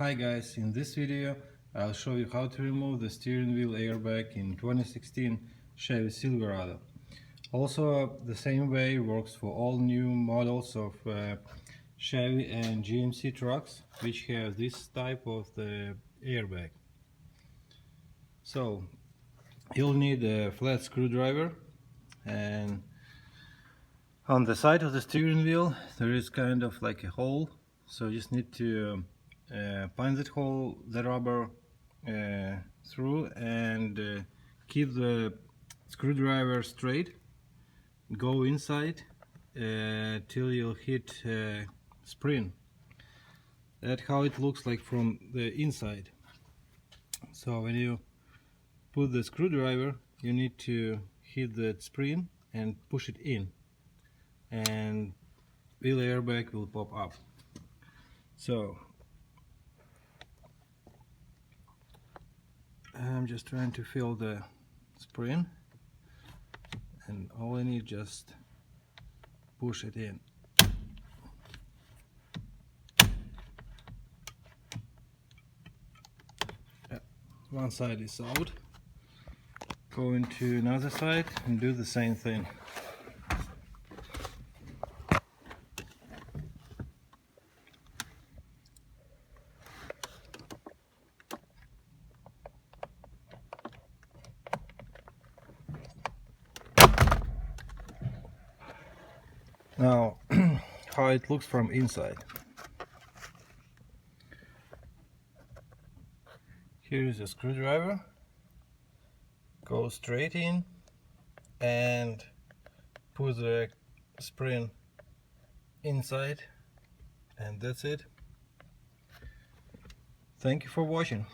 Hi guys, in this video I'll show you how to remove the steering wheel airbag in 2016 Chevy Silverado. Also, the same way works for all new models of Chevy and GMC trucks which have this type of the airbag. So you'll need a flat screwdriver, and on the side of the steering wheel there is kind of like a hole, so you just need to punch that hole, the rubber through, and keep the screwdriver straight. Go inside till you'll hit spring. That's how it looks like from the inside. So when you put the screwdriver, you need to hit that spring and push it in, and wheel airbag will pop up. So I'm just trying to feel the spring, and all I need just push it in. One side is out. Go into another side and do the same thing. Now, how it looks from inside. Here is a screwdriver. Go straight in and put the spring inside, and that's it. Thank you for watching.